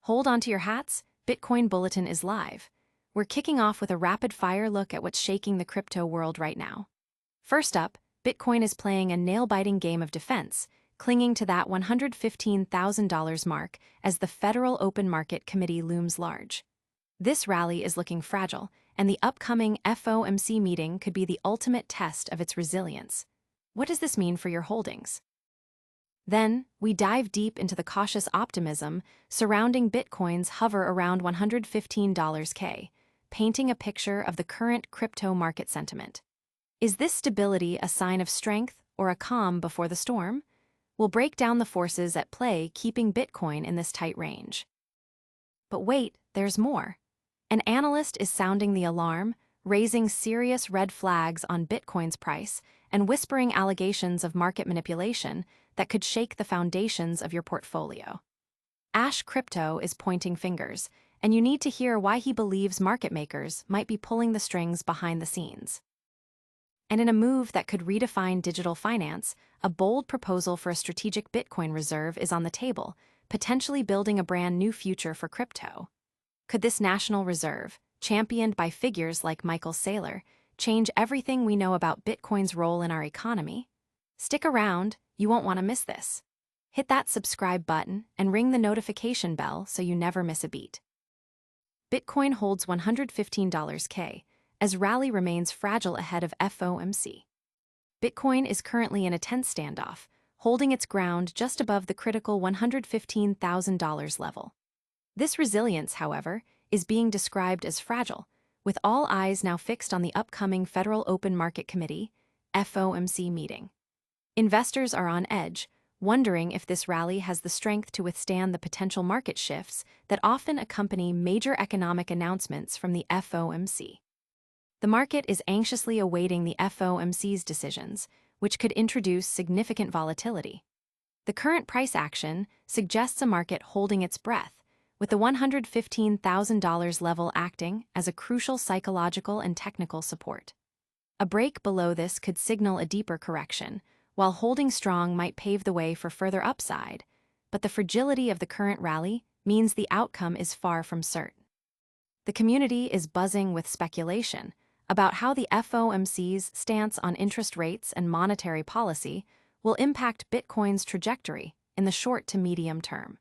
Hold onto your hats, Bitcoin Bulletin is live. We're kicking off with a rapid-fire look at what's shaking the crypto world right now. First up, Bitcoin is playing a nail-biting game of defense, clinging to that $115,000 mark as the Federal Open Market Committee looms large. This rally is looking fragile, and the upcoming FOMC meeting could be the ultimate test of its resilience. What does this mean for your holdings? Then, we dive deep into the cautious optimism surrounding Bitcoin's hover around $115K, painting a picture of the current crypto market sentiment. Is this stability a sign of strength or a calm before the storm? We'll break down the forces at play keeping Bitcoin in this tight range. But wait, there's more. An analyst is sounding the alarm, raising serious red flags on Bitcoin's price and whispering allegations of market manipulation that could shake the foundations of your portfolio. Ash Crypto is pointing fingers, and you need to hear why he believes market makers might be pulling the strings behind the scenes. And in a move that could redefine digital finance, a bold proposal for a strategic Bitcoin reserve is on the table, potentially building a brand new future for crypto. Could this national reserve, championed by figures like Michael Saylor, change everything we know about Bitcoin's role in our economy? Stick around, you won't want to miss this. Hit that subscribe button and ring the notification bell so you never miss a beat. Bitcoin holds $115K, as rally remains fragile ahead of FOMC. Bitcoin is currently in a tense standoff, holding its ground just above the critical $115,000 level. This resilience, however, is being described as fragile, with all eyes now fixed on the upcoming Federal Open Market Committee, FOMC meeting. Investors are on edge, wondering if this rally has the strength to withstand the potential market shifts that often accompany major economic announcements from the FOMC. The market is anxiously awaiting the FOMC's decisions, which could introduce significant volatility. The current price action suggests a market holding its breath, with the $115,000 level acting as a crucial psychological and technical support. A break below this could signal a deeper correction, while holding strong might pave the way for further upside, but the fragility of the current rally means the outcome is far from certain. The community is buzzing with speculation about how the FOMC's stance on interest rates and monetary policy will impact Bitcoin's trajectory in the short to medium term.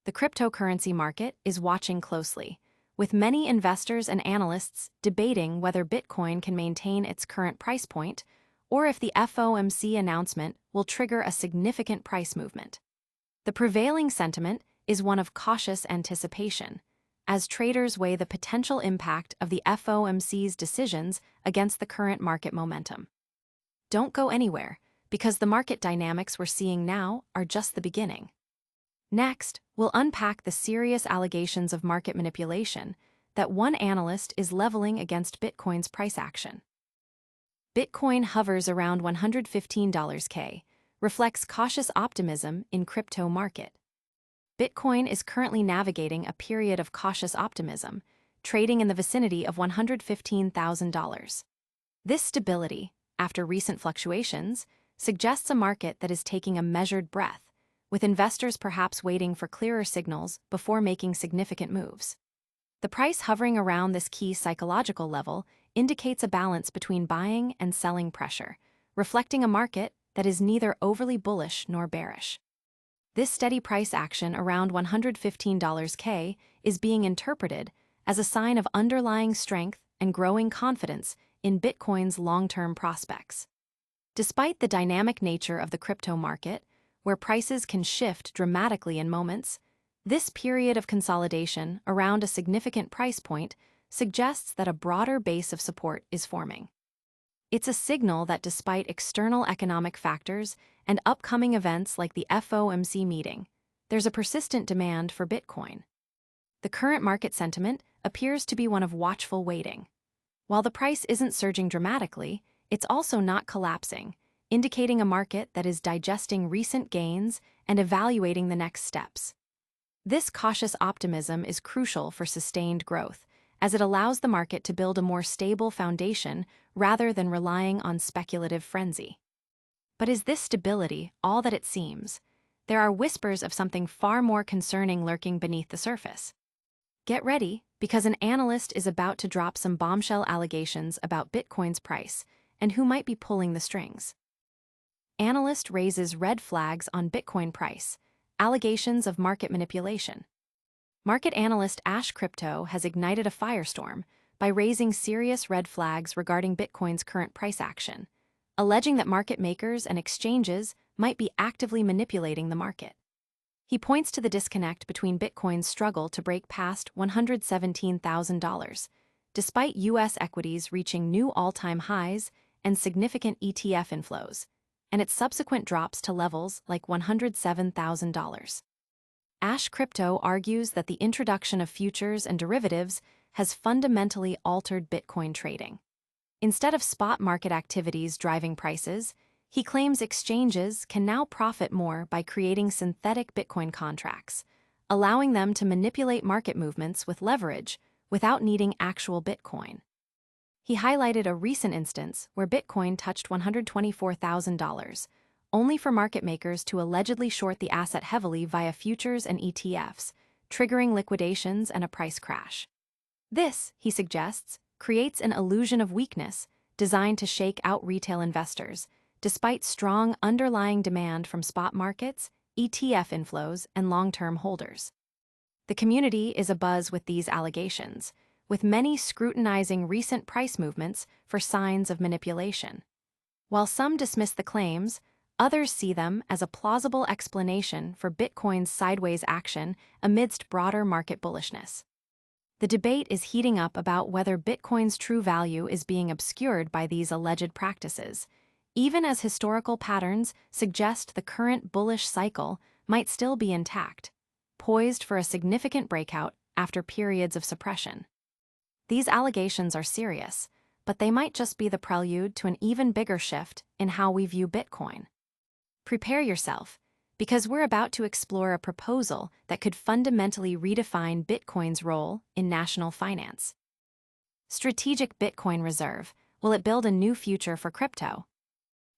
The cryptocurrency market is watching closely, with many investors and analysts debating whether Bitcoin can maintain its current price point or if the FOMC announcement will trigger a significant price movement. The prevailing sentiment is one of cautious anticipation, as traders weigh the potential impact of the FOMC's decisions against the current market momentum. Don't go anywhere, because the market dynamics we're seeing now are just the beginning. Next, we'll unpack the serious allegations of market manipulation that one analyst is leveling against Bitcoin's price action. Bitcoin hovers around $115K, reflects cautious optimism in crypto market. Bitcoin is currently navigating a period of cautious optimism, trading in the vicinity of $115,000. This stability, after recent fluctuations, suggests a market that is taking a measured breath, with investors perhaps waiting for clearer signals before making significant moves. The price hovering around this key psychological level indicates a balance between buying and selling pressure, reflecting a market that is neither overly bullish nor bearish. This steady price action around $115K is being interpreted as a sign of underlying strength and growing confidence in Bitcoin's long-term prospects. Despite the dynamic nature of the crypto market, where prices can shift dramatically in moments, this period of consolidation around a significant price point suggests that a broader base of support is forming. It's a signal that despite external economic factors and upcoming events like the FOMC meeting, there's a persistent demand for Bitcoin. The current market sentiment appears to be one of watchful waiting. While the price isn't surging dramatically, it's also not collapsing, indicating a market that is digesting recent gains and evaluating the next steps. This cautious optimism is crucial for sustained growth, as it allows the market to build a more stable foundation rather than relying on speculative frenzy. But is this stability all that it seems? there are whispers of something far more concerning lurking beneath the surface. Get ready, because an analyst is about to drop some bombshell allegations about Bitcoin's price and who might be pulling the strings. Analyst raises red flags on Bitcoin price, allegations of market manipulation. Market analyst Ash Crypto has ignited a firestorm by raising serious red flags regarding Bitcoin's current price action, alleging that market makers and exchanges might be actively manipulating the market. He points to the disconnect between Bitcoin's struggle to break past $117,000, despite U.S. equities reaching new all-time highs and significant ETF inflows, and its subsequent drops to levels like $107,000. Ash Crypto argues that the introduction of futures and derivatives has fundamentally altered Bitcoin trading. Instead of spot market activities driving prices, he claims exchanges can now profit more by creating synthetic Bitcoin contracts, allowing them to manipulate market movements with leverage without needing actual Bitcoin. He highlighted a recent instance where Bitcoin touched $124,000, only for market makers to allegedly short the asset heavily via futures and ETFs, triggering liquidations and a price crash. This, he suggests, creates an illusion of weakness designed to shake out retail investors, despite strong underlying demand from spot markets, ETF inflows, and long-term holders. The community is abuzz with these allegations, with many scrutinizing recent price movements for signs of manipulation. While some dismiss the claims, others see them as a plausible explanation for Bitcoin's sideways action amidst broader market bullishness. The debate is heating up about whether Bitcoin's true value is being obscured by these alleged practices, even as historical patterns suggest the current bullish cycle might still be intact, poised for a significant breakout after periods of suppression. These allegations are serious, but they might just be the prelude to an even bigger shift in how we view Bitcoin. Prepare yourself, because we're about to explore a proposal that could fundamentally redefine Bitcoin's role in national finance. Strategic Bitcoin Reserve, will it build a new future for crypto?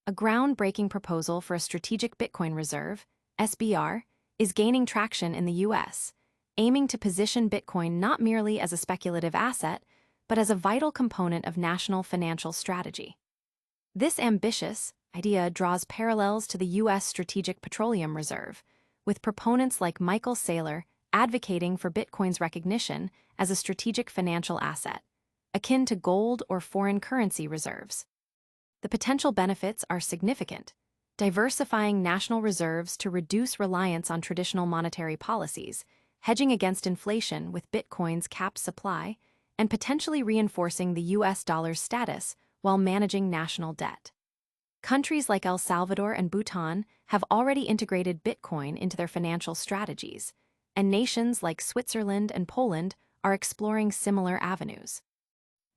A groundbreaking proposal for a strategic Bitcoin reserve, SBR, is gaining traction in the U.S., aiming to position Bitcoin not merely as a speculative asset, but as a vital component of national financial strategy. This ambitious idea draws parallels to the U.S. Strategic Petroleum Reserve, with proponents like Michael Saylor advocating for Bitcoin's recognition as a strategic financial asset, akin to gold or foreign currency reserves. The potential benefits are significant, diversifying national reserves to reduce reliance on traditional monetary policies, hedging against inflation with Bitcoin's capped supply, and potentially reinforcing the U.S. dollar's status while managing national debt. Countries like El Salvador and Bhutan have already integrated Bitcoin into their financial strategies, and nations like Switzerland and Poland are exploring similar avenues.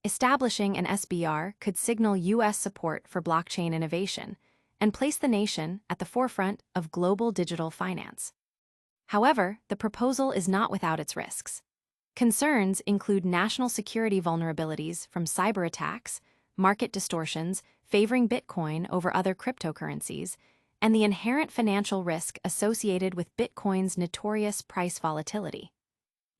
Establishing an SBR could signal U.S. support for blockchain innovation and place the nation at the forefront of global digital finance. However, the proposal is not without its risks. Concerns include national security vulnerabilities from cyber attacks, market distortions favoring Bitcoin over other cryptocurrencies, and the inherent financial risk associated with Bitcoin's notorious price volatility.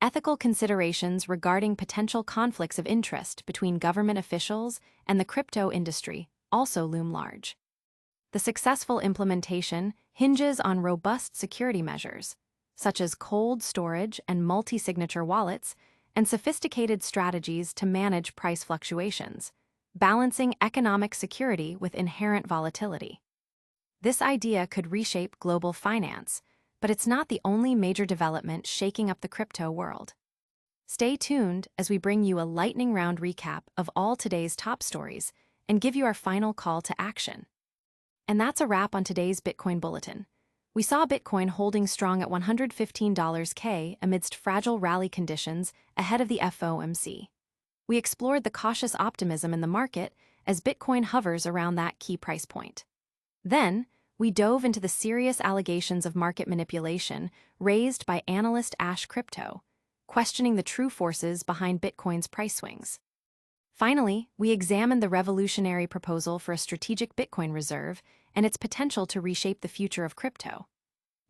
Ethical considerations regarding potential conflicts of interest between government officials and the crypto industry also loom large. The successful implementation hinges on robust security measures, such as cold storage and multi-signature wallets, and sophisticated strategies to manage price fluctuations, balancing economic security with inherent volatility. This idea could reshape global finance, but it's not the only major development shaking up the crypto world. Stay tuned as we bring you a lightning round recap of all today's top stories and give you our final call to action. And that's a wrap on today's Bitcoin Bulletin. We saw Bitcoin holding strong at $115K amidst fragile rally conditions ahead of the FOMC. We explored the cautious optimism in the market as Bitcoin hovers around that key price point. Then, we dove into the serious allegations of market manipulation raised by analyst Ash Crypto, questioning the true forces behind Bitcoin's price swings. Finally, we examined the revolutionary proposal for a strategic Bitcoin reserve and its potential to reshape the future of crypto.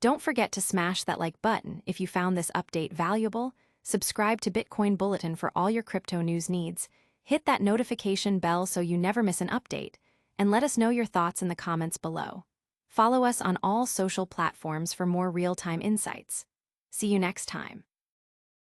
Don't forget to smash that like button if you found this update valuable. Subscribe to Bitcoin Bulletin for all your crypto news needs. Hit that notification bell so you never miss an update, and let us know your thoughts in the comments below. Follow us on all social platforms for more real-time insights. See you next time.